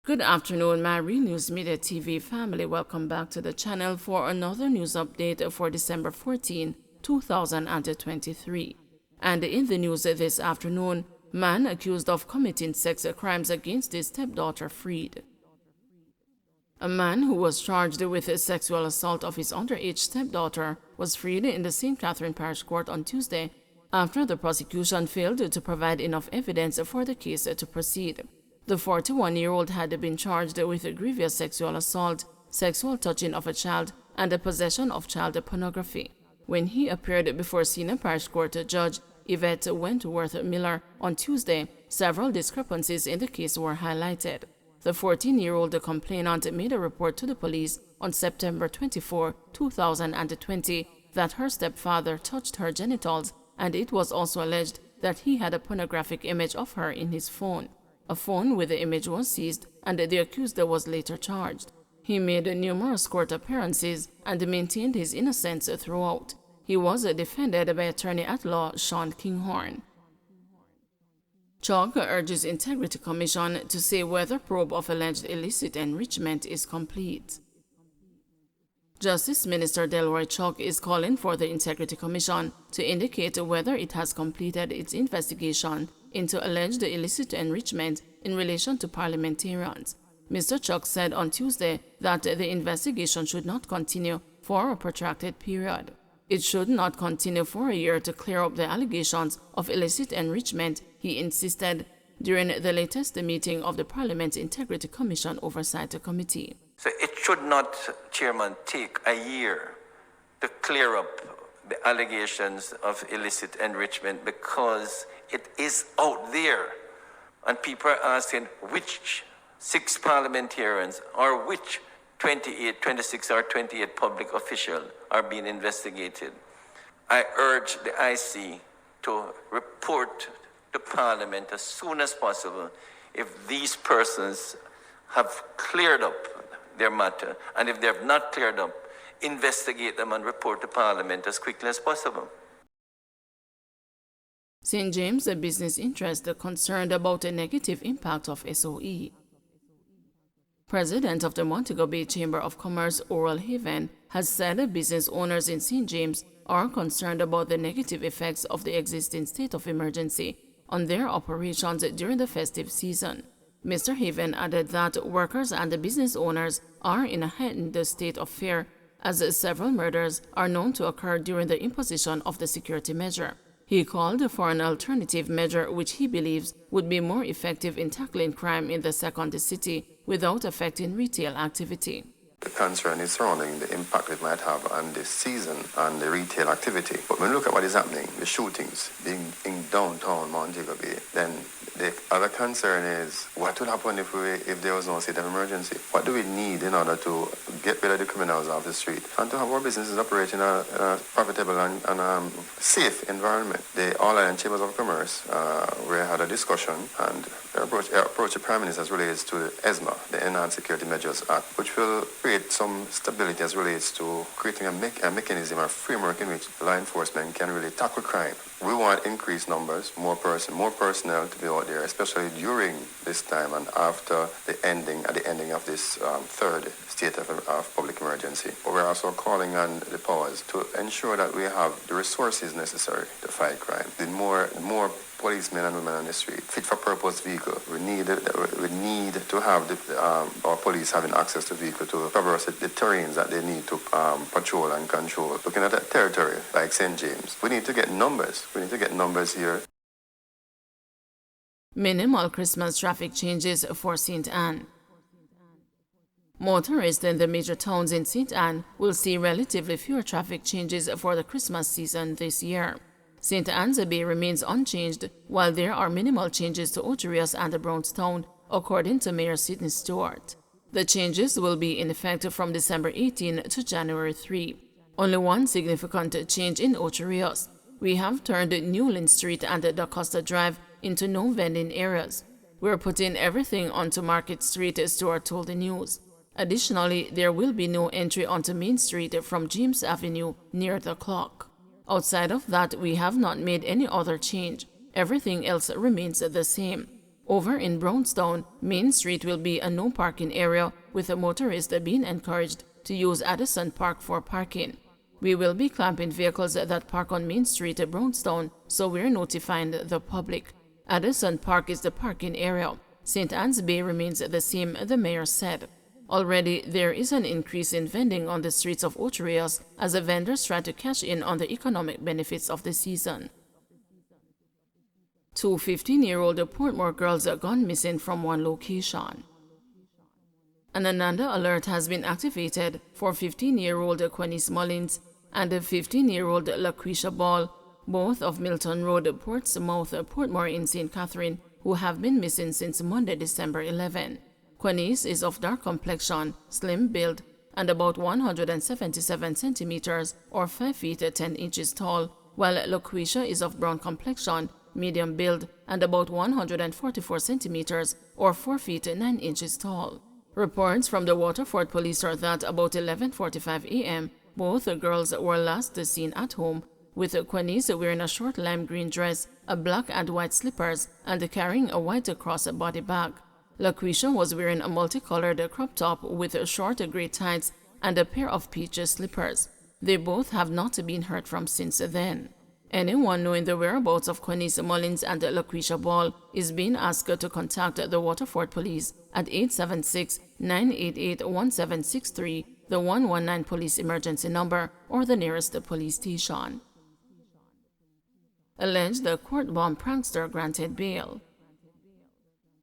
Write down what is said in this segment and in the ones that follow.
Good afternoon, my Real News Media TV family. Welcome back to the channel for another news update for December 14, 2023. And in the news this afternoon, man accused of committing sex crimes against his stepdaughter freed. A man who was charged with sexual assault of his underage stepdaughter was freed in the St. Catherine Parish Court on Tuesday after the prosecution failed to provide enough evidence for the case to proceed. The 41-year-old had been charged with grievous sexual assault, sexual touching of a child, and the possession of child pornography. When he appeared before Senior Parish Court Judge Yvette Wentworth Miller on Tuesday, several discrepancies in the case were highlighted. The 14-year-old complainant made a report to the police on September 24, 2020 that her stepfather touched her genitals, and it was also alleged that he had a pornographic image of her in his phone. A phone with the image was seized, and the accused was later charged. He made numerous court appearances and maintained his innocence throughout. He was defended by attorney-at-law Sean Kinghorn. Chalk urges Integrity Commission to say whether probe of alleged illicit enrichment is complete. Justice Minister Delroy Chalk is calling for the Integrity Commission to indicate whether it has completed its investigation into alleged illicit enrichment in relation to parliamentarians. Mr. Chalk said on Tuesday that the investigation should not continue for a protracted period. It should not continue for a year to clear up the allegations of illicit enrichment, he insisted during the latest meeting of the Parliament's Integrity Commission Oversight Committee. So it should not, Chairman, take a year to clear up the allegations of illicit enrichment because it is out there. And people are asking which 6 parliamentarians or which 26 or 28 public officials are being investigated. I urge the IC to report to Parliament as soon as possible if these persons have cleared up their matter, and if they have not cleared up, investigate them and report to Parliament as quickly as possible. St. James, a business interest concerned about a negative impact of SOE. President of the Montego Bay Chamber of Commerce, Oral Haven, has said business owners in St. James are concerned about the negative effects of the existing state of emergency on their operations during the festive season. Mr. Haven added that workers and the business owners are in a heightened state of fear as several murders are known to occur during the imposition of the security measure. He called for an alternative measure which he believes would be more effective in tackling crime in the second city without affecting retail activity. The concern is surrounding the impact it might have on the season and the retail activity. But when we look at what is happening, the shootings being in downtown Montego Bay, then the other concern is what would happen if there was no state of emergency? What do we need in order to get rid of the criminals off the street and to have our businesses operating in a profitable and safe environment? The All Island Chambers of Commerce, we had a discussion and approach the Prime Minister as relates to the ESMA, the Enhanced Security Measures Act, which will create some stability as relates to creating a mechanism or framework in which law enforcement can really tackle crime. We want increased numbers, more personnel to be out there, especially during this time and after at the ending of this third state of public emergency. But we're also calling on the powers to ensure that we have the resources necessary to fight crime. The more policemen and women on the street, fit-for-purpose vehicle. We need to have our police having access to vehicle to cover us the terrains that they need to patrol and control. Looking at that territory like St. James, we need to get numbers. We need to get numbers here. Minimal Christmas traffic changes for St. Anne. Motorists in the major towns in St. Anne will see relatively fewer traffic changes for the Christmas season this year. St. Anne's Bay remains unchanged, while there are minimal changes to Ocherius and Brownstown, according to Mayor Sidney Stewart. The changes will be in effect from December 18 to January 3. Only one significant change in Ocherius. We have turned Newland Street and DaCosta Drive into no vending areas. We're putting everything onto Market Street, Stewart told the news. Additionally, there will be no entry onto Main Street from James Avenue near the clock. Outside of that, we have not made any other change. Everything else remains the same. Over in Brownstown, Main Street will be a no parking area, with motorists being encouraged to use Addison Park for parking. We will be clamping vehicles that park on Main Street at Brownstown, so we're notifying the public. Addison Park is the parking area. St. Anne's Bay remains the same, the mayor said. Already, there is an increase in vending on the streets of Ocho Rios as the vendors try to cash in on the economic benefits of the season. Two 15-year-old Portmore girls are gone missing from one location. An Ananda alert has been activated for 15-year-old Quenice Mullins and 15-year-old LaQuisha Ball, both of Milton Road, Portsmouth, Portmore in St. Catherine, who have been missing since Monday, December 11. Quenice is of dark complexion, slim build, and about 177 centimeters or 5 feet 10 inches tall, while LaQuisha is of brown complexion, medium build, and about 144 centimeters or 4 feet 9 inches tall. Reports from the Waterford police are that about 11:45 a.m., both girls were last seen at home, with Quenice wearing a short lime green dress, a black and white slippers, and carrying a white cross-body bag. LaQuisha was wearing a multicolored crop top with short gray tights and a pair of peach slippers. They both have not been heard from since then. Anyone knowing the whereabouts of Quenice Mullins and LaQuisha Ball is being asked to contact the Waterford Police at 876-988-1763, the 119 police emergency number, or the nearest police station. Alleged court bomb prankster granted bail.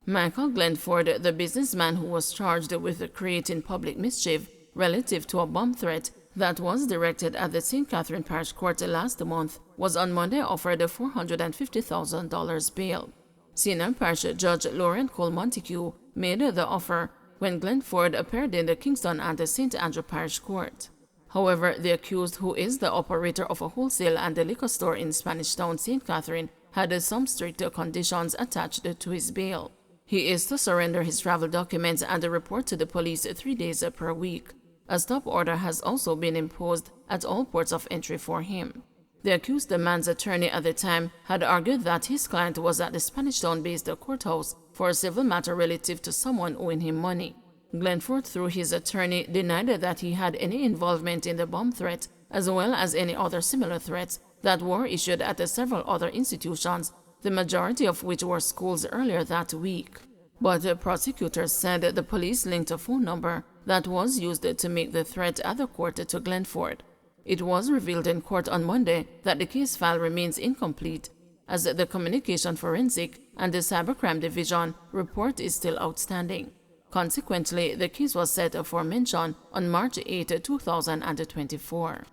Michael Glenford, the businessman who was charged with creating public mischief relative to a bomb threat that was directed at the St. Catherine Parish Court last month, was on Monday offered a $450,000 bail. Senior Parish Judge Lauren Cole Montague made the offer when Glenford appeared in the Kingston and the St. Andrew Parish Court. However, the accused, who is the operator of a wholesale and a liquor store in Spanish Town, St. Catherine, had some strict conditions attached to his bail. He is to surrender his travel documents and report to the police 3 days per week. A stop order has also been imposed at all ports of entry for him. The accused man's attorney at the time had argued that his client was at the Spanish Town-based courthouse for a civil matter relative to someone owing him money. Glenford, through his attorney, denied that he had any involvement in the bomb threat, as well as any other similar threats that were issued at several other institutions, the majority of which were schools, earlier that week. But prosecutors said the police linked a phone number that was used to make the threat at the court to Glenford. It was revealed in court on Monday that the case file remains incomplete, as the Communication Forensic and the Cybercrime Division report is still outstanding. Consequently, the case was set for mention on March 8, 2024.